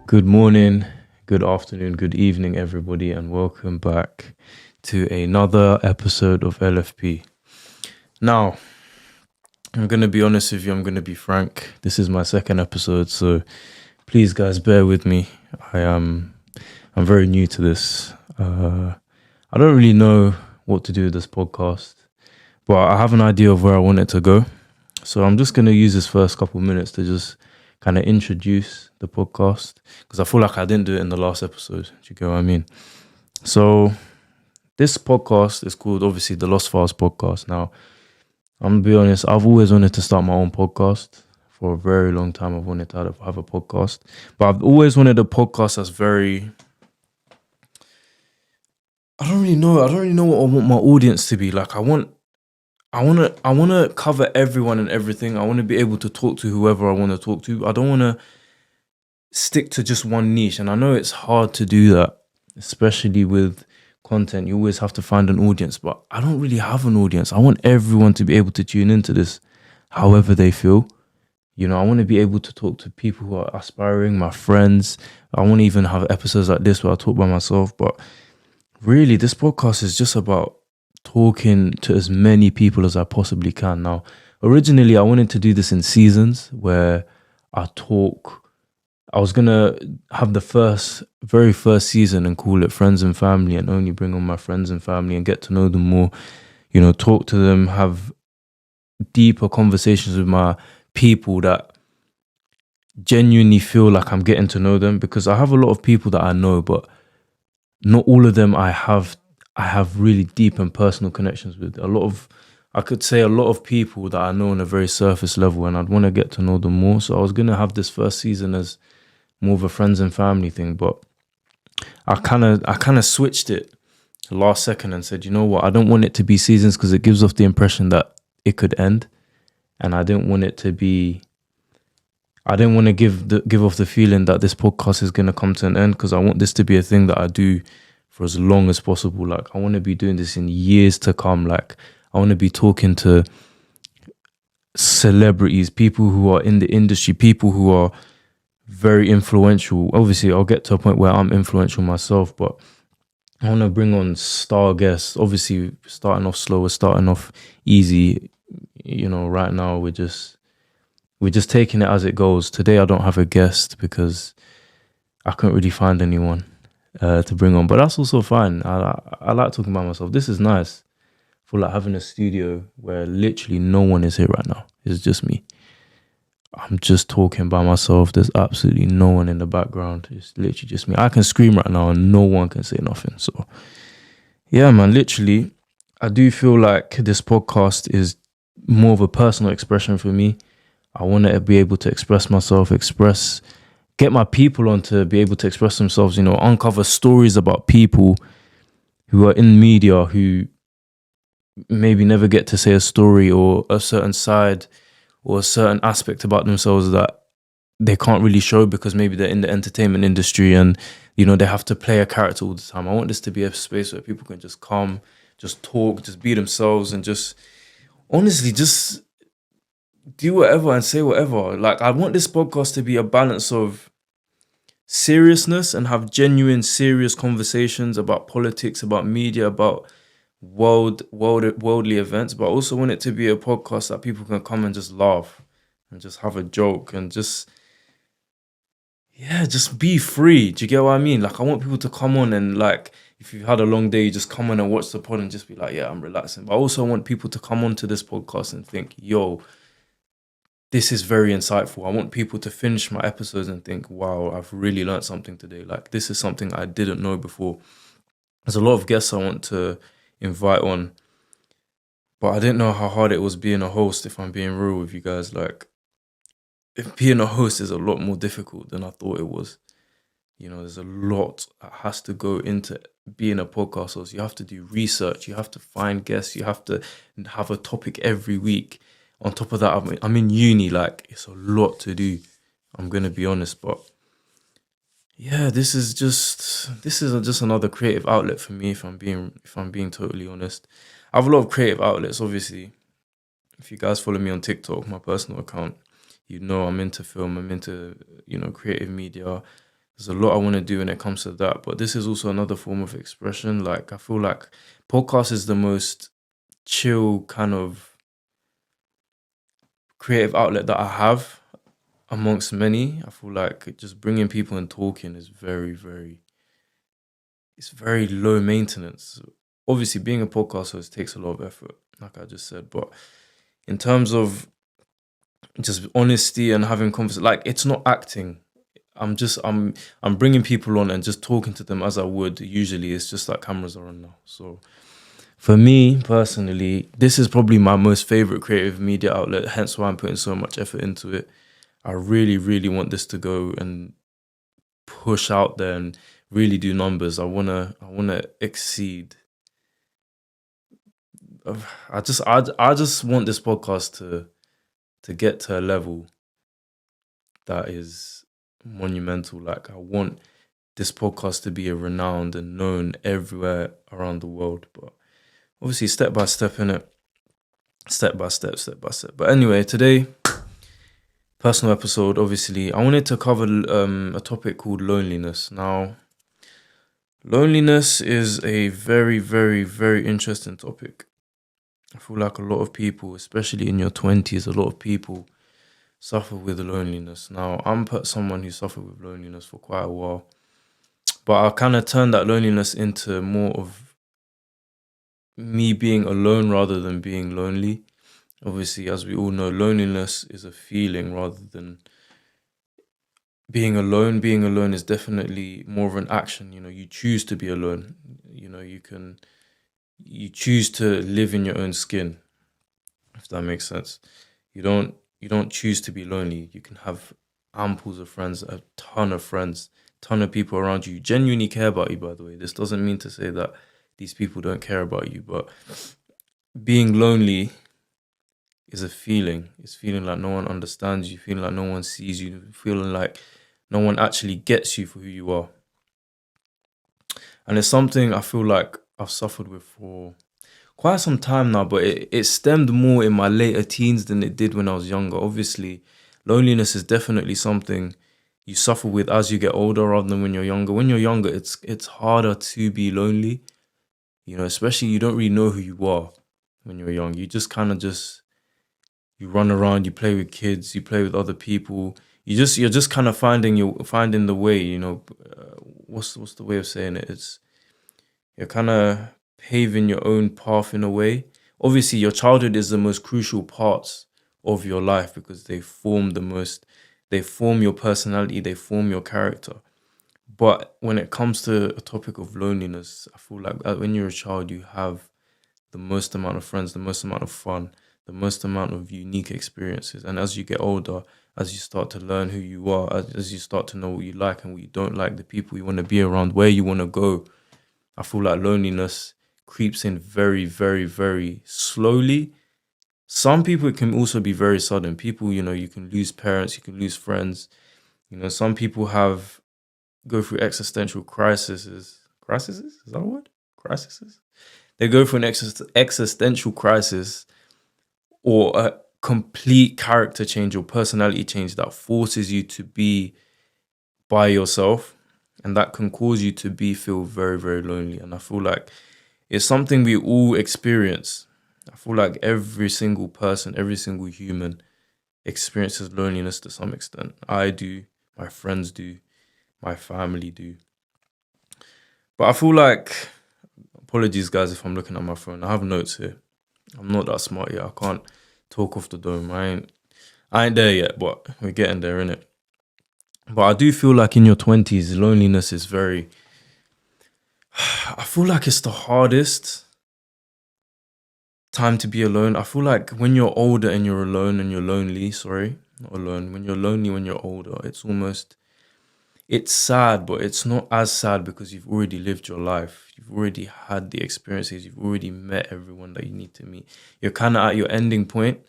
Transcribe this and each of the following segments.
Good morning, good afternoon, good evening, everybody, and welcome back to another episode of LFP. Now, I'm going to be honest with you, I'm going to be frank. This is my second episode, so please, guys, bear with me. I'm very new to this. I don't really know what to do with this podcast, but I have an idea of where I want it to go. So I'm just going to use this first couple minutes to just kind of introduce the podcast because I feel like I didn't do it in the last episode. Do you get what I mean? So this podcast is called, obviously, the Lost Files podcast. Now, I'm going to be honest, I've always wanted to start my own podcast. For a very long time, I've wanted to have a podcast. But I've always wanted a podcast that's very... I don't really know what I want my audience to be. Like, I want to cover everyone and everything. I want to be able to talk to whoever I want to talk to. I don't want to stick to just one niche. And I know it's hard to do that, especially with content. You always have to find an audience, but I don't really have an audience. I want everyone to be able to tune into this however they feel. You know, I want to be able to talk to people who are aspiring, my friends. I want to even have episodes like this where I talk by myself. But really, this podcast is just about talking to as many people as I possibly can. Now, originally, I wanted to do this in seasons where I was going to have the very first season and call it Friends and Family and only bring on my friends and family and get to know them more, you know, talk to them, have deeper conversations with my people that genuinely feel like I'm getting to know them, because I have a lot of people that I know, but not all of them I have really deep and personal connections with. I could say a lot of people that I know on a very surface level, and I'd want to get to know them more. So I was going to have this first season as more of a friends and family thing, but I kind of switched it last second and said, you know what, I don't want it to be seasons because it gives off the impression that it could end, and I didn't want to give off the feeling that this podcast is going to come to an end, because I want this to be a thing that I do for as long as possible. Like, I want to be doing this in years to come. Like, I want to be talking to celebrities, people who are in the industry, people who are very influential. Obviously, I'll get to a point where I'm influential myself, but I want to bring on star guests. Obviously, starting off slow, we're starting off easy. You know, right now we're just taking it as it goes. Today I don't have a guest because I couldn't really find anyone to bring on, but that's also fine. I like talking about myself. This is nice. I feel like having a studio where literally no one is here right now. It's just me. I'm just talking by myself. There's absolutely no one in the background. It's literally just me. I can scream right now and no one can say nothing. So yeah, man, literally, I do feel like this podcast is more of a personal expression for me. I want to be able to express myself, get my people on to be able to express themselves, you know, uncover stories about people who are in media who maybe never get to say a story or a certain side or a certain aspect about themselves that they can't really show because maybe they're in the entertainment industry and, you know, they have to play a character all the time. I want this to be a space where people can just come, just talk, just be themselves and just, honestly, just do whatever and say whatever. Like, I want this podcast to be a balance of seriousness and have genuine, serious conversations about politics, about media, about worldly events, but I also want it to be a podcast that people can come and just laugh and just have a joke and just be free. Do you get what I mean? Like, I want people to come on and, like, if you've had a long day, you just come on and watch the pod and just be like, yeah, I'm relaxing. But I also want people to come onto this podcast and think, yo, this is very insightful. I want people to finish my episodes and think, wow, I've really learned something today. Like, this is something I didn't know before. There's a lot of guests I want to invite on, but I didn't know how hard it was being a host, if I'm being real with you guys. Like, if being a host is a lot more difficult than I thought it was. You know, there's a lot that has to go into being a podcast host. You have to do research, you have to find guests, you have to have a topic every week. On top of that, I'm in uni, like, it's a lot to do. I'm gonna be honest, but yeah, this is just another creative outlet for me. If I'm being totally honest, I have a lot of creative outlets. Obviously, if you guys follow me on TikTok, my personal account, you know I'm into film. I'm into, you know, creative media. There's a lot I want to do when it comes to that, but this is also another form of expression. Like, I feel like podcast is the most chill kind of creative outlet that I have amongst many. I feel like just bringing people and talking is it's very low maintenance. Obviously, being a podcast host takes a lot of effort, like I just said, but in terms of just honesty and having conversation, like, it's not acting. I'm bringing people on and just talking to them as I would usually. It's just like cameras are on now. So for me personally, this is probably my most favorite creative media outlet, hence why I'm putting so much effort into it. I really, really want this to go and push out there and really do numbers. I wanna exceed. I just want this podcast to get to a level that is monumental. Like, I want this podcast to be renowned and known everywhere around the world. But obviously, step by step, in it, step by step, step by step. But anyway, today, personal episode. Obviously, I wanted to cover a topic called loneliness. Now, loneliness is a very, very, very interesting topic. I feel like a lot of people, especially in your 20s, a lot of people suffer with loneliness. Now, someone who suffered with loneliness for quite a while, but I kind of turned that loneliness into more of me being alone rather than being lonely. Obviously, as we all know, loneliness is a feeling rather than being alone. Being alone is definitely more of an action. You choose to be alone. You choose to live in your own skin, if that makes sense. You don't choose to be lonely. You can have amples of friends, a ton of friends, ton of people around you who genuinely care about you, by the way. This doesn't mean to say that these people don't care about you, but being lonely is a feeling. It's feeling like no one understands you, feeling like no one sees you, feeling like no one actually gets you for who you are. And it's something I feel like I've suffered with for quite some time now, but it stemmed more in my later teens than it did when I was younger. Obviously, loneliness is definitely something you suffer with as you get older rather than when you're younger. When you're younger, it's harder to be lonely, especially you don't really know who you are when you're young. You just kind of you run around, you play with kids, you play with other people. You're just kind of finding the way, what's the way of saying it? You're kind of paving your own path in a way. Obviously, your childhood is the most crucial parts of your life because they form your personality, they form your character. But when it comes to a topic of loneliness, I feel like when you're a child, you have the most amount of friends, the most amount of fun, the most amount of unique experiences. And as you get older, as you start to learn who you are, as you start to know what you like and what you don't like, the people you want to be around, where you want to go, I feel like loneliness creeps in very, very, very slowly. Some people, it can also be very sudden. People, you can lose parents, you can lose friends. Some people go through existential crises. Crises? Is that a word? Crises? They go through an existential crisis or a complete character change or personality change that forces you to be by yourself, and that can cause you to feel very, very lonely. And I feel like it's something we all experience. I feel like every single person, every single human experiences loneliness to some extent. I do, my friends do, my family do. But I feel like, apologies guys if I'm looking at my phone. I have notes here. I'm not that smart yet. I can't talk off the dome. I ain't there yet, but we're getting there, innit? But I do feel like in your 20s, loneliness is I feel like it's the hardest time to be alone. I feel like when you're older and you're alone and you're lonely, sorry, not alone, when you're lonely when you're older, it's sad, but it's not as sad because you've already lived your life. You've already had the experiences. You've already met everyone that you need to meet. You're kind of at your ending point.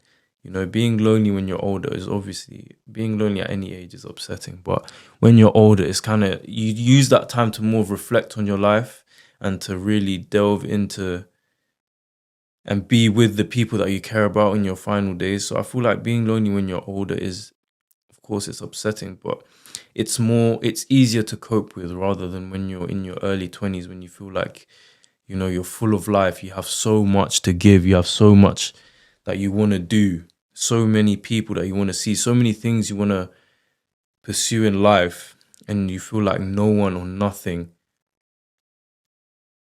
Being lonely when you're older is obviously, being lonely at any age is upsetting. But when you're older, it's kind of, you use that time to more reflect on your life and to really delve into and be with the people that you care about in your final days. So I feel like being lonely when you're older is, of course, it's upsetting, but it's easier to cope with rather than when you're in your early 20s, when you feel like, you're full of life, you have so much to give, you have so much that you want to do, so many people that you want to see, so many things you want to pursue in life, and you feel like no one or nothing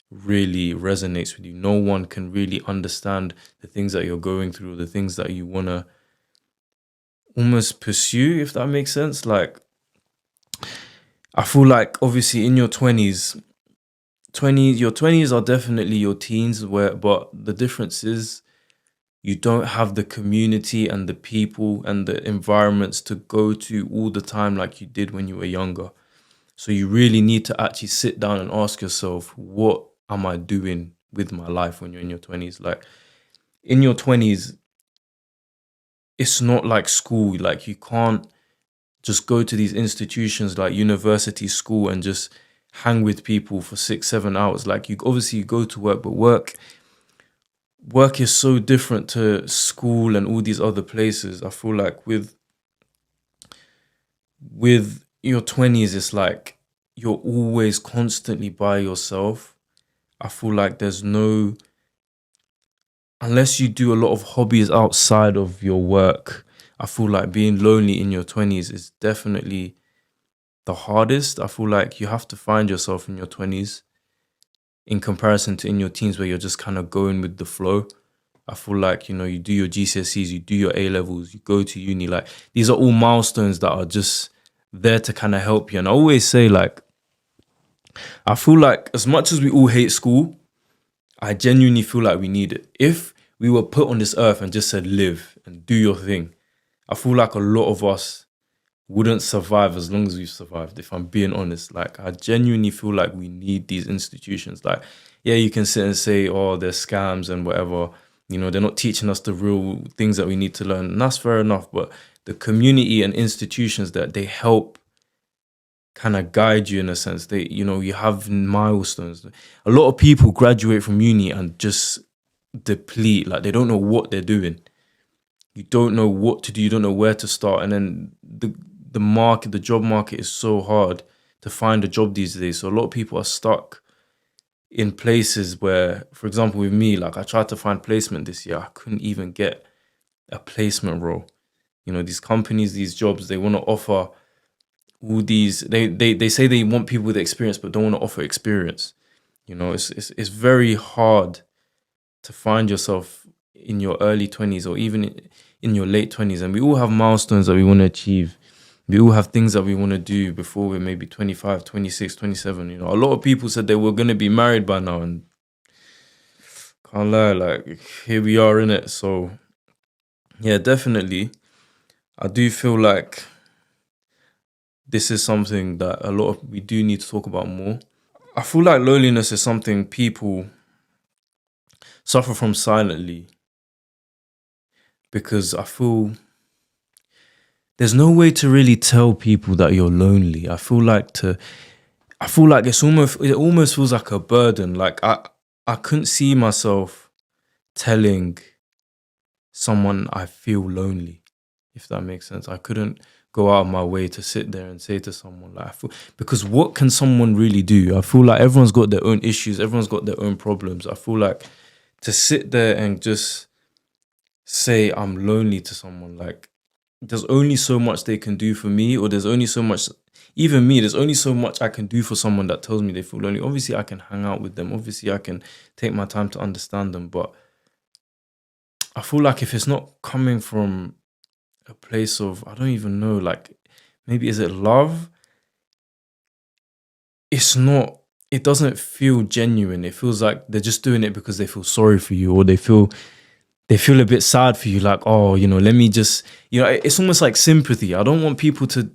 really resonates with you. No one can really understand the things that you're going through, the things that you want to almost pursue, if that makes sense. Like, I feel like obviously in your 20s, your 20s are definitely your teens, but the difference is you don't have the community and the people and the environments to go to all the time like you did when you were younger. So you really need to actually sit down and ask yourself, what am I doing with my life when you're in your 20s? Like, in your 20s, it's not like school. Like, you can't just go to these institutions like university, school, and just hang with people for 6-7 hours. Like, you go to work, but work is so different to school and all these other places. I feel like with your 20s, it's like you're always constantly by yourself. I feel like unless you do a lot of hobbies outside of your work, I feel like being lonely in your 20s is definitely the hardest. I feel like you have to find yourself in your 20s in comparison to in your teens, where you're just kind of going with the flow. I feel like, you do your GCSEs, you do your A levels, you go to uni. Like, these are all milestones that are just there to kind of help you. And I always say, like, I feel like as much as we all hate school, I genuinely feel like we need it. If we were put on this earth and just said, live and do your thing, I feel like a lot of us wouldn't survive as long as we've survived, if I'm being honest. Like, I genuinely feel like we need these institutions. Like, yeah, you can sit and say, oh, they're scams and whatever. They're not teaching us the real things that we need to learn. And that's fair enough. But the community and institutions that they help kind of guide you in a sense. You have milestones. A lot of people graduate from uni and just deplete. Like, they don't know what they're doing. You don't know what to do. You don't know where to start. And then the job market is so hard to find a job these days. So a lot of people are stuck in places where, for example, with me, like, I tried to find placement this year. I couldn't even get a placement role. These companies, these jobs, they want to offer all these, they say they want people with experience, but don't want to offer experience. It's very hard to find yourself in your early 20s or even in your late 20s. And we all have milestones that we want to achieve. We all have things that we want to do before we're maybe 25, 26, 27. A lot of people said they were going to be married by now, and can't lie, like, here we are in it. So yeah, definitely, I do feel like this is something that we do need to talk about more. I feel like loneliness is something people suffer from silently, because I feel there's no way to really tell people that you're lonely. I feel like it almost feels like a burden. Like, I couldn't see myself telling someone I feel lonely, if that makes sense. I couldn't go out of my way to sit there and say to someone, like, because what can someone really do? I feel like everyone's got their own issues, everyone's got their own problems. I feel like to sit there and just say I'm lonely to someone, like, there's only so much they can do for me, or there's only so much, even me, there's only so much I can do for someone that tells me they feel lonely. Obviously, I can hang out with them. Obviously, I can take my time to understand them. But I feel like if it's not coming from a place of, I don't even know, like, maybe is it love? It doesn't feel genuine. It feels like they're just doing it because they feel sorry for you, or they feel a bit sad for you. Like, oh, let me just, it's almost like sympathy. I don't want people to,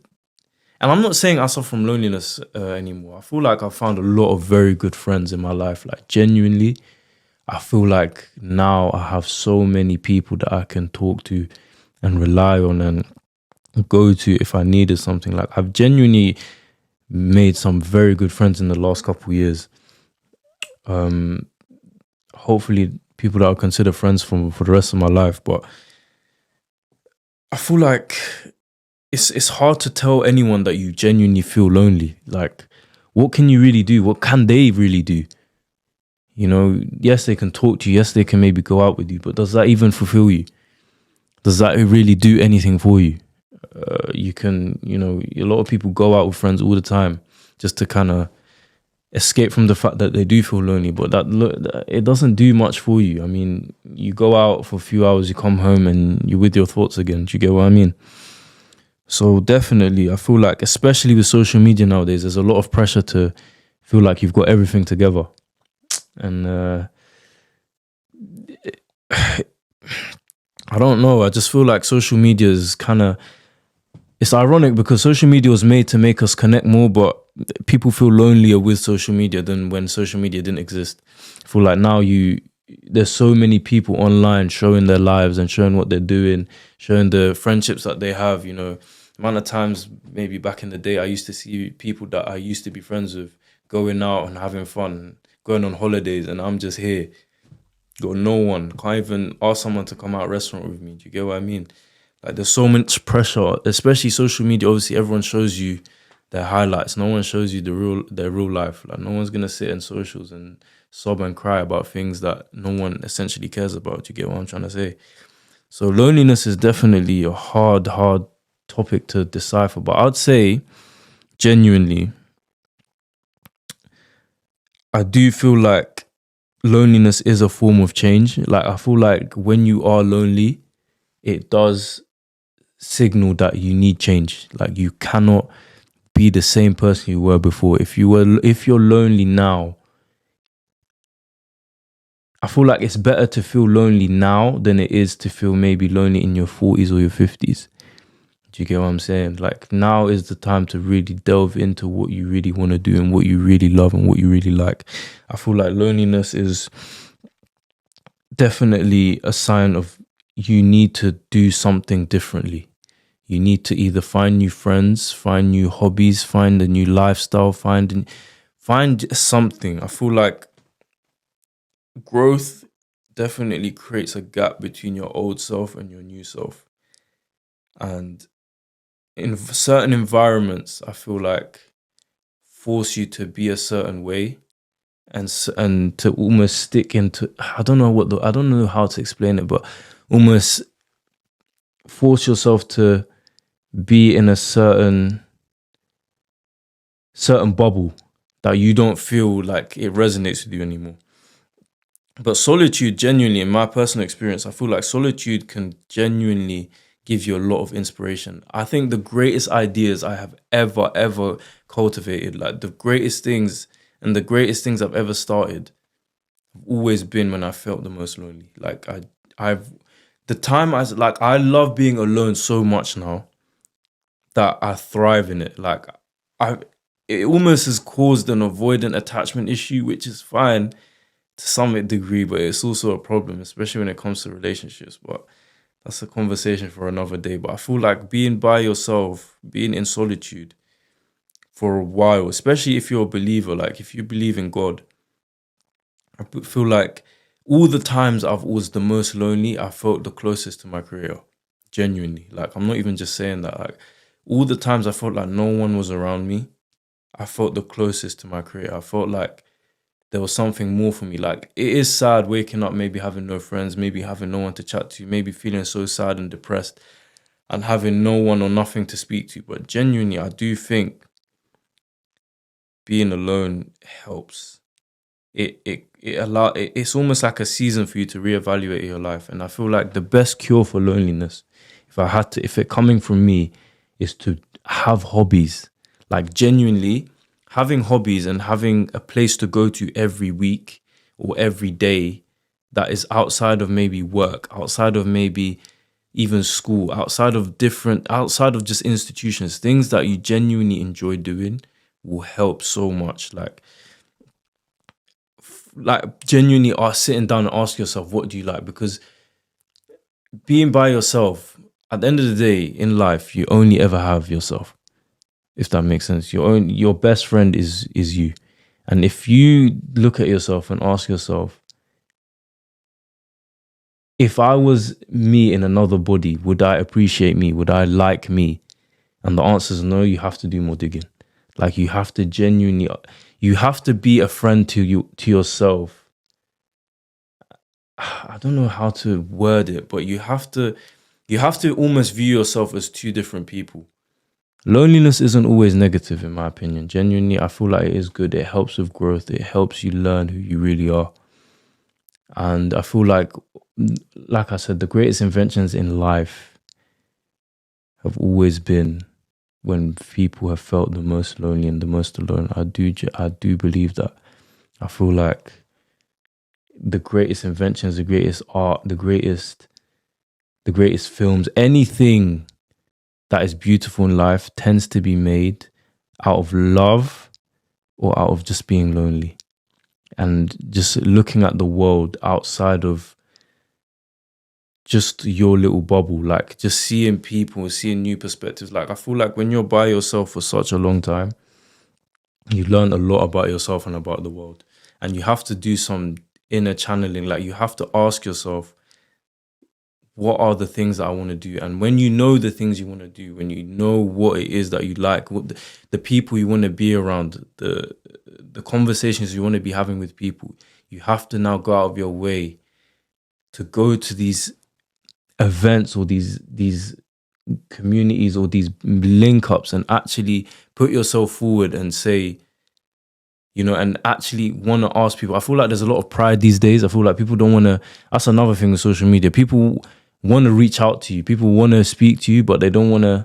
and I'm not saying I suffer from loneliness anymore. I feel like I've found a lot of very good friends in my life. Like, genuinely, I feel like now I have so many people that I can talk to and rely on and go to if I needed something. Like, I've genuinely made some very good friends in the last couple of years. Hopefully people that I'll consider friends for the rest of my life. But I feel like it's hard to tell anyone that you genuinely feel lonely. Like, what can you really do? What can they really do? You know, yes, they can talk to you. Yes, they can maybe go out with you. But does that even fulfill you? Does that really do anything for you? You can, you know, a lot of people go out with friends all the time just to kind of escape from the fact that they do feel lonely. But it doesn't do much for you. I mean, you go out for a few hours, you come home, and you're with your thoughts again. Do you get what I mean? So definitely, I feel like, especially with social media nowadays, there's a lot of pressure to feel like you've got everything together. And I don't know. I just feel like social media is kind of, it's ironic because social media was made to make us connect more, but people feel lonelier with social media than when social media didn't exist. I feel like now there's so many people online showing their lives and showing what they're doing, showing the friendships that they have. You know, the amount of times maybe back in the day I used to see people that I used to be friends with going out and having fun, going on holidays, and I'm just here. Got no one. Can't even ask someone to come out a restaurant with me. Do you get what I mean? Like, there's so much pressure, especially social media. Obviously, everyone shows you their highlights. No one shows you their real life. Like, no one's gonna sit in socials and sob and cry about things that no one essentially cares about. Do you get what I'm trying to say? So loneliness is definitely a hard topic to decipher. But I'd say, genuinely, I do feel like loneliness is a form of change. Like, I feel like when you are lonely, it does signal that you need change. Like, you cannot be the same person you were before. If you're lonely now, I feel like it's better to feel lonely now than it is to feel maybe lonely in your 40s or your 50s. Do you get what I'm saying? Like, now is the time to really delve into what you really want to do and what you really love and what you really like. I feel like loneliness is definitely a sign of you need to do something differently. You need to either find new friends, find new hobbies, find a new lifestyle, find something. I feel like growth definitely creates a gap between your old self and your new self. And in certain environments, I feel like force you to be a certain way and to almost stick into, I don't know how to explain it, but almost force yourself to be in a certain bubble that you don't feel like it resonates with you anymore. But solitude, genuinely, in my personal experience, I feel like solitude can genuinely give you a lot of inspiration. I think the greatest ideas I have ever cultivated, like the greatest things I've ever started, have always been when I felt the most lonely. Like, I love being alone so much now that I thrive in it. Like, it almost has caused an avoidant attachment issue, which is fine to some degree, but it's also a problem, especially when it comes to relationships. But that's a conversation for another day. But I feel like being by yourself, being in solitude for a while, especially if you're a believer, like if you believe in God, I feel like all the times I was the most lonely, I felt the closest to my Creator. Genuinely. Like, I'm not even just saying that. Like, all the times I felt like no one was around me, I felt the closest to my Creator. I felt like there was something more for me. Like, it is sad waking up, maybe having no friends, maybe having no one to chat to, maybe feeling so sad and depressed and having no one or nothing to speak to. But genuinely, I do think being alone helps. It's almost like a season for you to reevaluate your life. And I feel like the best cure for loneliness, if it coming from me, is to have hobbies. Like, genuinely having hobbies and having a place to go to every week or every day that is outside of maybe work, outside of maybe even school, outside of just institutions, things that you genuinely enjoy doing will help so much. Like genuinely are sitting down and ask yourself, what do you like? Because being by yourself, at the end of the day in life, you only ever have yourself. If that makes sense. Your best friend is you. And if you look at yourself and ask yourself, if I was me in another body, would I appreciate me? Would I like me? And the answer is no, you have to do more digging. Like you have to genuinely, you have to be a friend to yourself. I don't know how to word it, but you have to almost view yourself as two different people. Loneliness isn't always negative, in my opinion. Genuinely, I feel like it is good. It helps with growth. It helps you learn who you really are. And I feel like I said, the greatest inventions in life have always been when people have felt the most lonely and the most alone. I do believe that. I feel like the greatest inventions, the greatest art, the greatest films, anything that is beautiful in life tends to be made out of love or out of just being lonely and just looking at the world outside of just your little bubble, like just seeing people, seeing new perspectives. Like I feel like when you're by yourself for such a long time, you learn a lot about yourself and about the world. And you have to do some inner channeling. Like you have to ask yourself, what are the things that I want to do? And when you know the things you want to do, when you know what it is that you like, what the people you want to be around, the conversations you want to be having with people, you have to now go out of your way to go to these events or these communities or these link ups and actually put yourself forward and say, and actually want to ask people. I feel like there's a lot of pride these days. I feel like people don't want to. That's another thing with social media. People want to reach out to you. People want to speak to you, but they don't want to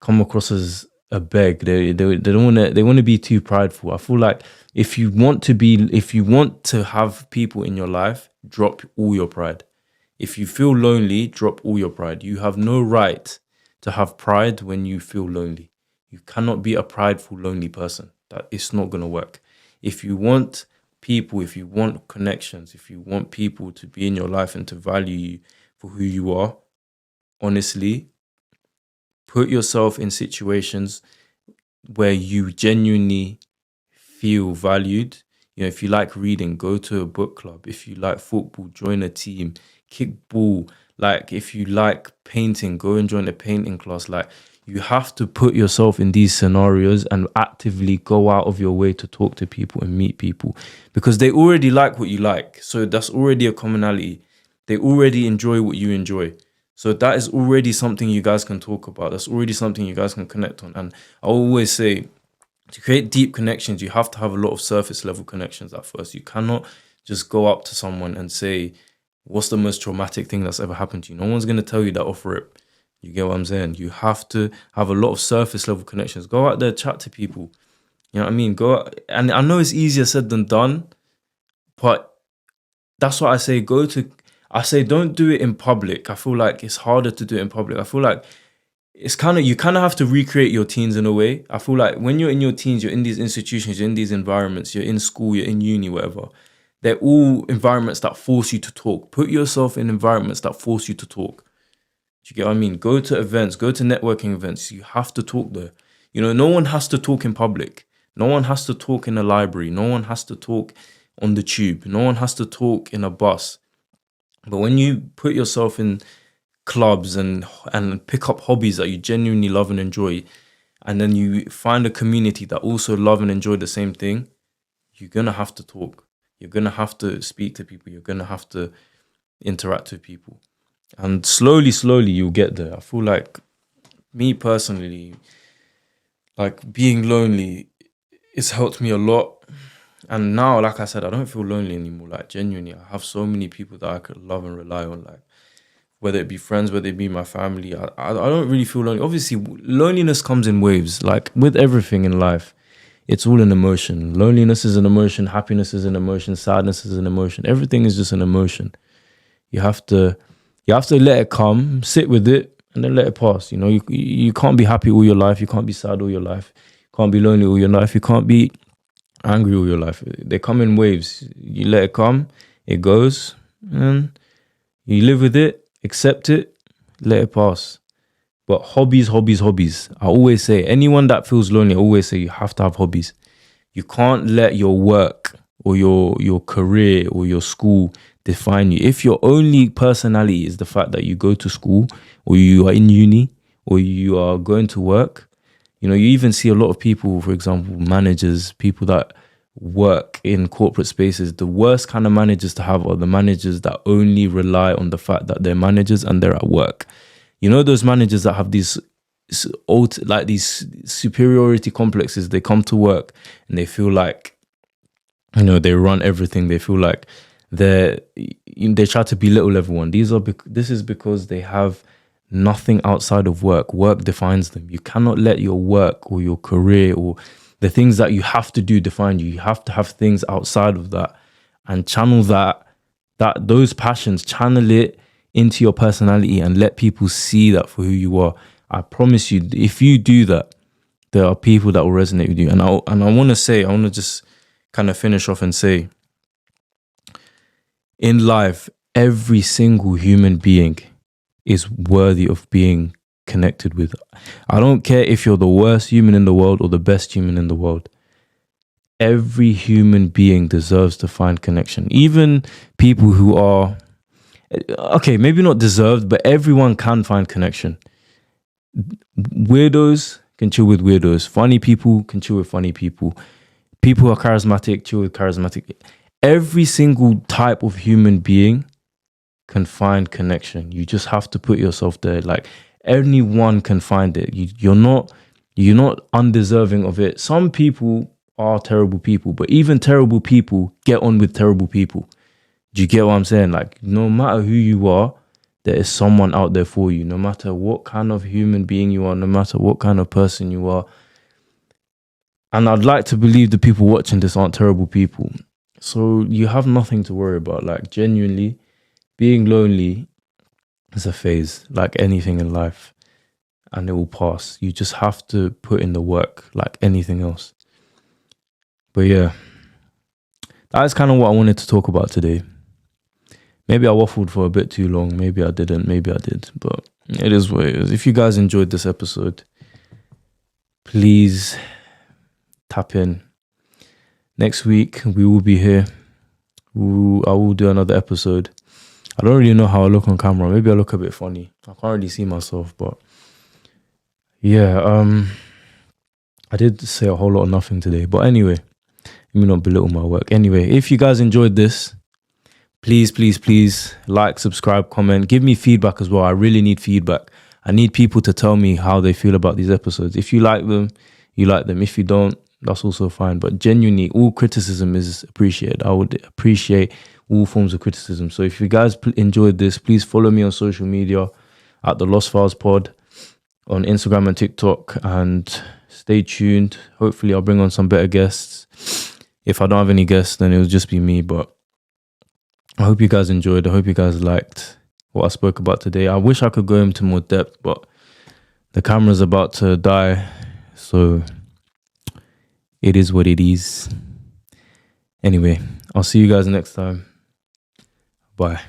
come across as a beg. They don't want to. They want to be too prideful. I feel like if you want to have people in your life, drop all your pride. If you feel lonely, drop all your pride. You have no right to have pride when you feel lonely. You cannot be a prideful, lonely person. That it's not going to work. If you want people, if you want connections, if you want people to be in your life and to value you for who you are, honestly, put yourself in situations where you genuinely feel valued. If you like reading, go to a book club. If you like football, join a team. Kick ball. Like if you like painting, go and join a painting class. Like you have to put yourself in these scenarios and actively go out of your way to talk to people and meet people because they already like what you like. So that's already a commonality. They already enjoy what you enjoy. So that is already something you guys can talk about. That's already something you guys can connect on. And I always say, to create deep connections, you have to have a lot of surface level connections at first. You cannot just go up to someone and say, what's the most traumatic thing that's ever happened to you? No one's going to tell you that off rip. You get what I'm saying? You have to have a lot of surface level connections. Go out there, chat to people. You know what I mean? Go out, and I know it's easier said than done, but that's what I say. Don't do it in public. I feel like it's harder to do it in public. I feel like you kind of have to recreate your teens in a way. I feel like when you're in your teens, you're in these institutions, you're in these environments, you're in school, you're in uni, whatever. They're all environments that force you to talk. Put yourself in environments that force you to talk. Do you get what I mean? Go to events, go to networking events. You have to talk there. No one has to talk in public. No one has to talk in a library. No one has to talk on the tube. No one has to talk in a bus. But when you put yourself in clubs and pick up hobbies that you genuinely love and enjoy, and then you find a community that also love and enjoy the same thing, you're going to have to talk. You're going to have to speak to people. You're going to have to interact with people. And slowly, you'll get there. I feel like, me personally, like being lonely, it's helped me a lot. And now, like I said, I don't feel lonely anymore. Like genuinely, I have so many people that I could love and rely on. Like whether it be friends, whether it be my family, I don't really feel lonely. Obviously, loneliness comes in waves. Like with everything in life, it's all an emotion. Loneliness is an emotion. Happiness is an emotion. Sadness is an emotion. Everything is just an emotion. You have to let it come, sit with it, and then let it pass. You can't be happy all your life. You can't be sad all your life. You can't be lonely all your life. You can't be angry all your life. They come in waves. You let it come, it goes, and you live with it, accept it, let it pass. But hobbies. I always say, anyone that feels lonely, I always say you have to have hobbies. You can't let your work or your career or your school define you. If your only personality is the fact that you go to school or you are in uni or you are going to work, You know, you even see a lot of people, for example, managers, people that work in corporate spaces. The worst kind of managers to have are the managers that only rely on the fact that they're managers and they're at work. You know, those managers that have these these superiority complexes. They come to work and they feel like, you know, they run everything. They feel like they try to belittle everyone. This is because they have nothing outside of work. Work defines them. You cannot let your work or your career or the things that you have to do define you. You have to have things outside of that and channel those passions, channel it into your personality and let people see that for who you are. I promise you, if you do that, there are people that will resonate with you. And I want to just kind of finish off and say, in life, every single human being is worthy of being connected with. I don't care if you're the worst human in the world or the best human in the world. Every human being deserves to find connection. Even people who are, okay, maybe not deserved, but everyone can find connection. Weirdos can chill with weirdos. Funny people can chill with funny people. People who are charismatic, chill with charismatic. Every single type of human being can find connection. You just have to put yourself there. Like, anyone can find it. You're not undeserving of it. Some people are terrible people, but even terrible people get on with terrible people. Do you get what I'm saying? Like, no matter who you are, there is someone out there for you. No matter what kind of human being you are, no matter what kind of person you are. And I'd like to believe the people watching this aren't terrible people. So you have nothing to worry about. Like, genuinely, being lonely is a phase, like anything in life, and it will pass. You just have to put in the work like anything else. But yeah, that's kind of what I wanted to talk about today. Maybe I waffled for a bit too long. Maybe I didn't. Maybe I did. But it is what it is. If you guys enjoyed this episode, please tap in. Next week, we will be here. I will do another episode. I don't really know how I look on camera. Maybe I look a bit funny. I can't really see myself. But yeah, I did say a whole lot of nothing today. But anyway, let me not belittle my work. Anyway, if you guys enjoyed this, please like, subscribe, comment, give me feedback as well. I really need feedback. I need people to tell me how they feel about these episodes. If you like them, you like them. If you don't, that's also fine. But genuinely, all criticism is appreciated. I would appreciate all forms of criticism. So if you guys enjoyed this, please follow me on social media at TheLostFilesPod on Instagram and TikTok, and stay tuned. Hopefully I'll bring on some better guests. If I don't have any guests, then it'll just be me. But I hope you guys enjoyed. I hope you guys liked what I spoke about today. I wish I could go into more depth, but the camera's about to die. So it is what it is. Anyway, I'll see you guys next time. Bye.